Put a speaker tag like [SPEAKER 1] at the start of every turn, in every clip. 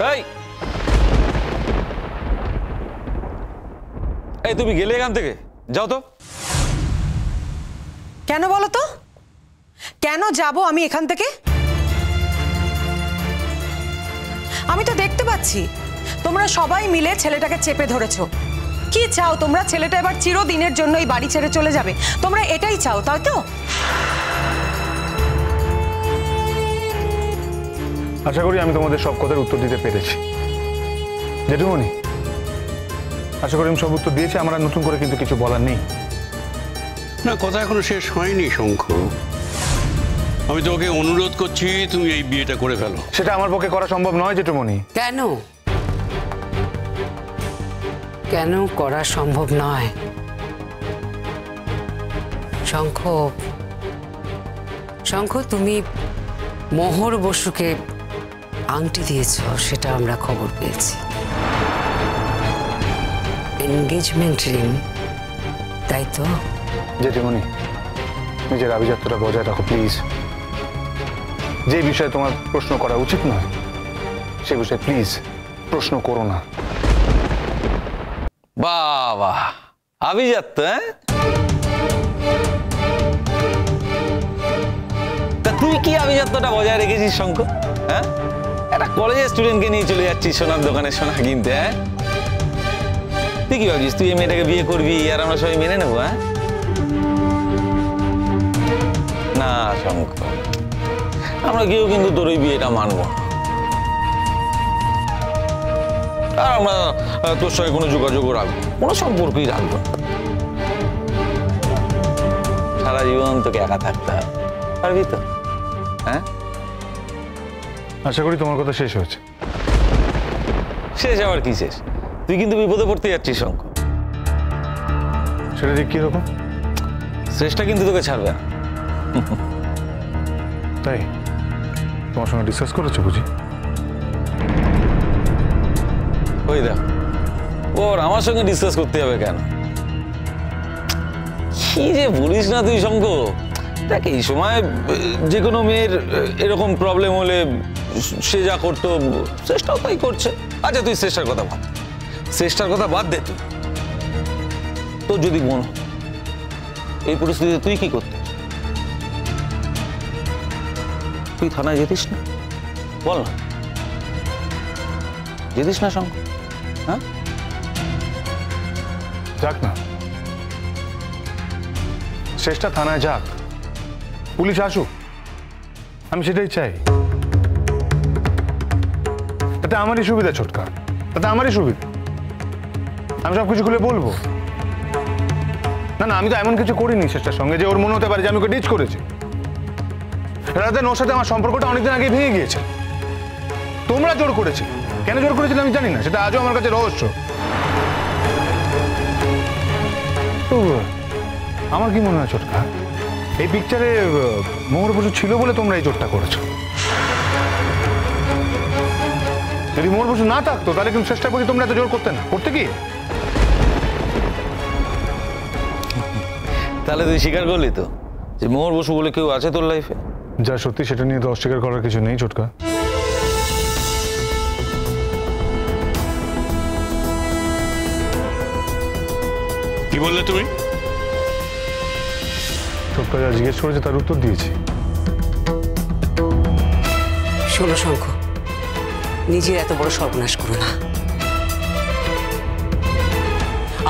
[SPEAKER 1] এই এই তুমি গেলে এখান থেকে, যাও তো।
[SPEAKER 2] কেন বলো তো, কেন যাব আমি এখান থেকে? আমি তো দেখতে পাচ্ছি তোমরা সবাই মিলে ছেলেটাকে চেপে ধরেছো। কি চাও তোমরা? ছেলেটা এবার চিরদিনের জন্য এই বাড়ি ছেড়ে চলে যাবে, তোমরা এটাই চাও, তাই তো?
[SPEAKER 3] আশা করি আমি তোমাদের সব কথার উত্তর দিতে পেরেছি জেঠুমণি। আশা করি আমি সব উত্তর দিয়েছি, আমার আর নতুন করে কিন্তু কিছু বলার নেই।
[SPEAKER 4] না, কথা এখনো শেষ হয়নি শঙ্খ। আমি তোমাকে অনুরোধ করছি তুমি এই বিয়েটা করে ফেলো।
[SPEAKER 3] সেটা আমার পক্ষে করা সম্ভব নয় জেঠুমণি।
[SPEAKER 5] কেন কেন করা সম্ভব নয়? শঙ্খ, শঙ্খ, তুমি মোহর বসুকে আংটি দিয়েছ, সেটা আমরা খবর পেয়েছি। এনগেজমেন্ট রিং, তাই তো?
[SPEAKER 3] জেঠিমণি, নিজের আভিজাত্যটা বজায় রাখো প্লিজ। যে বিষয়ে তোমার প্রশ্ন করা উচিত নয় সে বিষয়ে প্লিজ প্রশ্ন করো না।
[SPEAKER 1] বাবা, আভিজাত্য, হ্যাঁ? তা তুই কি আভিজাত্যটা বজায় রেখেছিস শঙ্খ? হ্যাঁ, একটা কলেজের স্টুডেন্টকে নিয়ে চলে যাচ্ছিস সোনার দোকানে সোনা কিনতে। হ্যাঁ, তুই কি ভাবছিস তুই এই মেয়েটাকে বিয়ে করবি আর আমরা সবাই মেনে নেবো? হ্যাঁ না শঙ্খ, আমরা কেউ কিন্তু তোর ওই বিয়েটা মানবো না। আর আমরা তোর সঙ্গে কোনো যোগাযোগও রাখবো, কোনো সম্পর্কই রাখবো। সারা জীবন তোকে একা থাকতে হবে, পারবি তো? হ্যাঁ,
[SPEAKER 3] আশা করি তোমার কথা শেষ হয়েছে।
[SPEAKER 1] শেষ আবার কি শেষ? তুই কিন্তু বিপদে পড়তে যাচ্ছিস শঙ্খ।
[SPEAKER 3] সেটা ঠিক কিরকম?
[SPEAKER 1] শ্রেষ্ঠা কিন্তু তোকে ছাড়বে না।
[SPEAKER 3] তাই তোমার সঙ্গে ডিসকাস করেছো বুঝি?
[SPEAKER 1] ওই দেখ, ওর আমার সঙ্গে ডিসকাস করতে হবে কেন? কি যে বলিস না তুই শঙ্খ। দেখ, এই সময় যে কোনো মেয়ের এরকম প্রবলেম হলে সে যা করতো শ্রেষ্ঠাও তাই করছে। আচ্ছা তুই শ্রেষ্ঠার কথা বাদ, শ্রেষ্ঠার কথা বাদ দে। তুই তোর যদি মন এই পরিস্থিতিতে তুই কি করতিস? তুই থানায় যেতিস না? বল না, যেতিস না শঙ্খ? হ্যাঁ,
[SPEAKER 3] যাক না, শেষটা থানায় যাক, পুলিশ আসুক, আমি সেটাই চাই। তাতে আমারই সুবিধা ছোটকা, তাতে আমারই সুবিধা। আমি সবকিছু খুলে বলবো। না না, আমি তো এমন কিছু করিনি শেষটার সঙ্গে যে ওর মনে হতে পারে যে আমি ওকে ডিচ করেছি। রাতে ওর সাথে আমার সম্পর্কটা অনেকদিন আগে ভেঙে গিয়েছে। তোমরা জোর করেছি, কেন জোর করেছিলে আমি জানি না, সেটা আজও আমার কাছে রহস্য। তো আমার কি মনে হয় ছোটকা, এই পিকচারে মোহর বসু ছিল বলে তোমরা এই জোরটা করেছো। যদি মোহর বসু না থাকতো তাহলে কিন্তু চেষ্টা করি তোমরা এত জোর করতে না, করতে কি?
[SPEAKER 1] তাহলে তুই স্বীকার করলি তো যে মোহর বসু বলে কেউ আছে তোর লাইফে?
[SPEAKER 3] যা সত্যি সেটা নিয়ে তো অস্বীকার করার কিছু নেই ছোটকা।
[SPEAKER 4] কি বললে তুমি?
[SPEAKER 3] ছোটকা যা জিজ্ঞেস করেছে তার উত্তর দিয়েছি।
[SPEAKER 5] শোনো শঙ্খ, নিজের এত বড় সর্বনাশ করো না।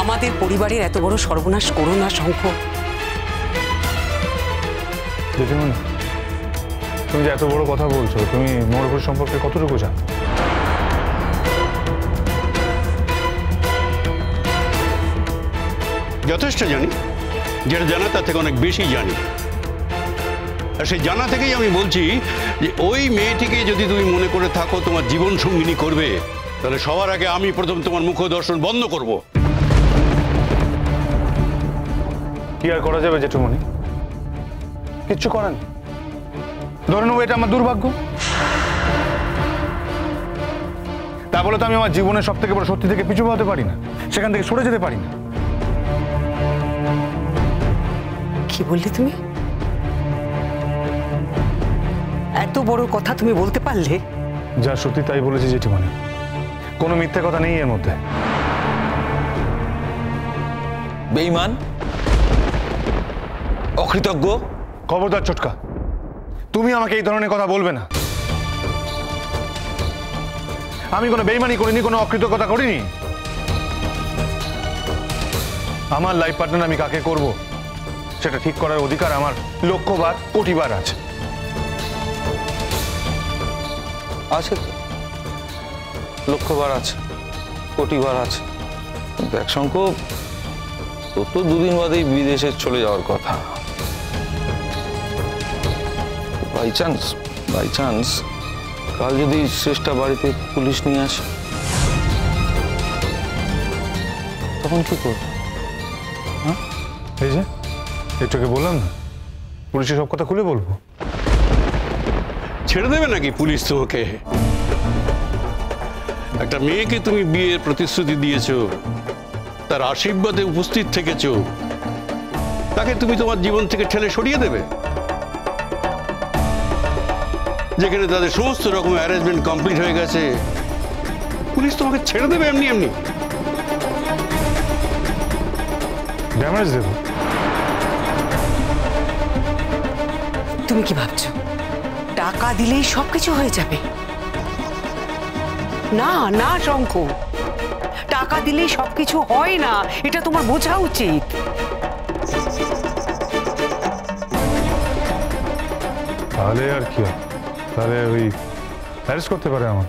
[SPEAKER 5] আমাদের পরিবারের এত বড় সর্বনাশ করো না শঙ্খ।
[SPEAKER 3] জেঠিমণি, তুমি যে এত বড় কথা বলছো, তুমি মোহর বসু সম্পর্কে কতটুকু জানো?
[SPEAKER 4] যথেষ্ট জানি, যেটা জানা তার থেকে অনেক বেশি জানি। আর সেই জানা থেকেই আমি বলছি যে ওই মেয়েটিকে যদি তুমি মনে করে থাকো তোমার জীবন সঙ্গিনী করবে, তাহলে সবার আগে আমি প্রথম তোমার মুখ দর্শন বন্ধ করব।
[SPEAKER 3] কি আর করা যাবে জেঠুমণি? কিচ্ছু করার নেই। ধরে নেবো এটা আমার দুর্ভাগ্য। তা বলে তো আমি আমার জীবনের সব থেকে বড় সত্যি থেকে পিছু হতে পারি না, সেখান থেকে সরে যেতে পারি না।
[SPEAKER 5] কি বললে তুমি? এত বড় কথা তুমি বলতে পারলে?
[SPEAKER 3] যা সত্যি তাই বলেছি জেঠিমণি, কোনো মিথ্যে কথা নেই এর মধ্যে।
[SPEAKER 1] বেঈমান, অকৃতজ্ঞ।
[SPEAKER 3] খবরদার ছোটকা, তুমি আমাকে এই ধরনের কথা বলবে না। আমি কোনো বেইমানি করিনি, কোনো অকৃতজ্ঞতা করিনি। আমার লাইফ পার্টনার আমি কাকে করব সেটা ঠিক করার অধিকার আমার লক্ষবার কোটিবার আছে।
[SPEAKER 1] আছে তো, লক্ষবার আছে, কোটিবার আছে। দেখ শঙ্খ, তোর তো দুদিন বাদেই বিদেশে চলে যাওয়ার কথা। বাই চান্স কাল যদি শ্রেষ্ঠা বাড়িতে পুলিশ নিয়ে আসে, তখন কি করবো?
[SPEAKER 3] এই যে একটুকে বললাম না, পুলিশে সব কথা খুলে বলবো।
[SPEAKER 4] ছেড়ে দেবে নাকি পুলিশ তোমাকে? একটা মেয়েকে তুমি বিয়ের প্রতিশ্রুতি দিয়েছো, তার আশীর্বাদে উপস্থিত থেকেছো, তাকে তুমি তোমার জীবন থেকে ঠেলে সরিয়ে দেবে? যেখানে তাদের সমস্ত রকম অ্যারেঞ্জমেন্ট কমপ্লিট হয়ে গেছে, পুলিশ তোমাকে ছেড়ে দেবে এমনি এমনি?
[SPEAKER 3] ড্যামেজ দেবো?
[SPEAKER 5] তুমি কি ভাবছো টাকা দিলেই সবকিছু হয়ে যাবে? না না শঙ্খ, টাকা দিলেই সবকিছু হয় না, এটা তোমার বোঝা উচিত।
[SPEAKER 3] তাহলে আর কি হয়? তাহলে ওই অ্যারেস্ট করতে পারে আমার,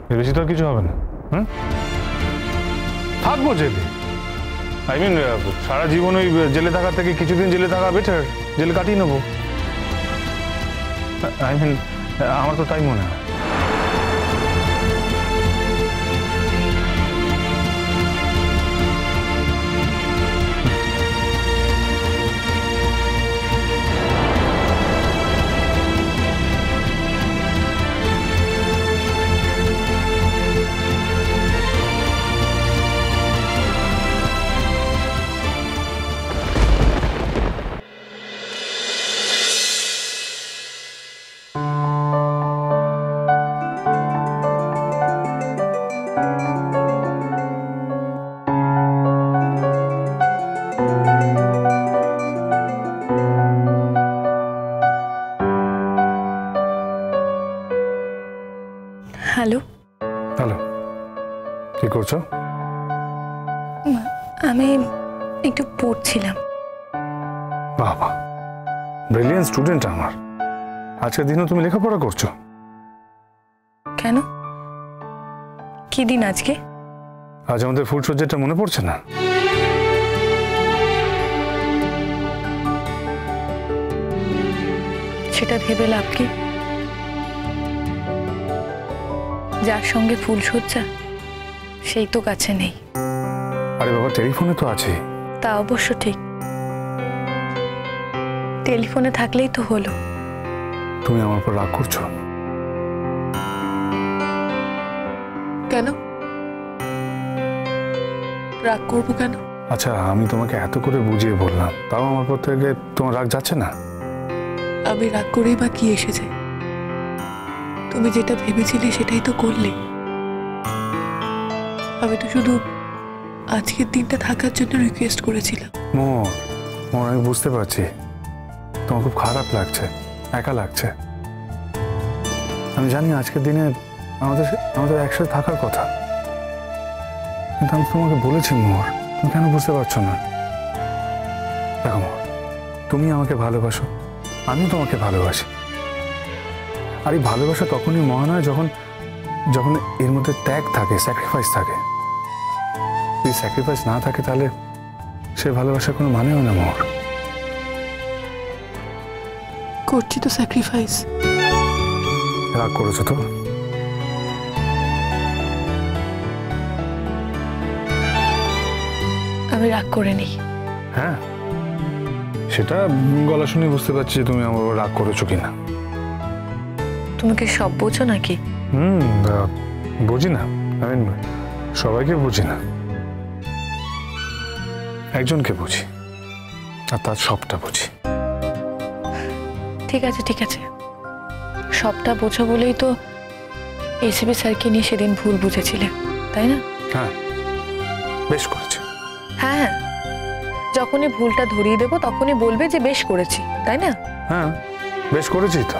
[SPEAKER 3] এর বেশি তো আর কিছু হবে না। থাকবো জেলে, আই মিন সারা জীবন ওই জেলে থাকার থেকে কিছুদিন জেলে থাকা বেটার, জেলে কাটিয়ে নেবো। আই মিন আমার তো তাই মনে হয়।
[SPEAKER 6] হ্যালো।
[SPEAKER 3] হ্যালো, কি করছো?
[SPEAKER 6] আমি একটু পড়ছিলাম।
[SPEAKER 3] বাবা, ব্রিলিয়েন্ট স্টুডেন্ট আমার। আজকের দিনও তুমি লেখাপড়া করছো?
[SPEAKER 6] কেন, কি দিন আজকে?
[SPEAKER 3] আজ আমাদের ফুলসজ্জাটা মনে পড়ছে না?
[SPEAKER 6] সেটা ভেবে লাভ কি? যার সঙ্গে ফুলসজ্জা সেই তো কাছে নেই।
[SPEAKER 3] আরে বাবা, টেলিফোনে তো আছে।
[SPEAKER 6] তা অবশ্য ঠিক, টেলিফোনে থাকলেই তো হলো।
[SPEAKER 3] তুমি আমার উপর রাগ করছো?
[SPEAKER 6] কেন রাগ করবো কেন?
[SPEAKER 3] আচ্ছা, আমি তোমাকে এত করে বুঝিয়ে বললাম, তাও আমার পর থেকে তোমার রাগ যাচ্ছে না?
[SPEAKER 6] আমি রাগ করেই বা কি এসেছে? তুমি যেটা ভেবেছিলে সেটাই তো করলে। আমি তো শুধু আজকের দিনটা থাকার জন্য রিকোয়েস্ট করেছিলাম।
[SPEAKER 3] মোর, আমি বুঝতে পারছি তোমার খুব খারাপ লাগছে, একা লাগছে। আমি জানি আজকের দিনে আমাদের একসাথে থাকার কথা, কিন্তু আমি তোমাকে বলেছি মোর, তুমি কেন বুঝতে পারছো না? দেখো মোর, তুমি আমাকে ভালোবাসো, আমিও তোমাকে ভালোবাসি। আর এই ভালোবাসা তখনই মহান হয় যখন যখন এর মধ্যে ত্যাগ থাকে, স্যাক্রিফাইস থাকে। যদি স্যাক্রিফাইস না থাকে তাহলে সে ভালোবাসার কোনো মানে হয় না মোর।
[SPEAKER 6] করছি তো স্যাক্রিফাইস।
[SPEAKER 3] রাগ করেছো তো?
[SPEAKER 6] আমি রাগ করে নেই।
[SPEAKER 3] হ্যাঁ, সেটা গলা শুনে বুঝতে পারছি যে তুমি আমার উপর রাগ করেছো কিনা।
[SPEAKER 6] তুমি কি সব বোঝো নাকি?
[SPEAKER 3] বুঝি না, আমি সবাইকে বুঝি না, একজনকে বুঝি, আর তার সবটা বুঝি।
[SPEAKER 6] ঠিক আছে ঠিক আছে, সবটা বোঝো বলেই তো এসিবি স্যারকে নিয়ে সেদিন ভুল বুঝেছিলে, তাই না?
[SPEAKER 3] হ্যাঁ, বেশ করেছে।
[SPEAKER 6] হ্যাঁ, যখনই ভুলটা ধরিয়ে দেবো তখনই বলবে যে বেশ করেছি, তাই না?
[SPEAKER 3] হ্যাঁ, বেশ করেছি তো।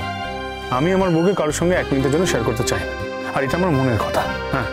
[SPEAKER 3] আমি আমার বউকে কারোর সঙ্গে 1 মিনিটের জন্য শেয়ার করতে চাই না, আর এটা আমার মনের কথা। হ্যাঁ,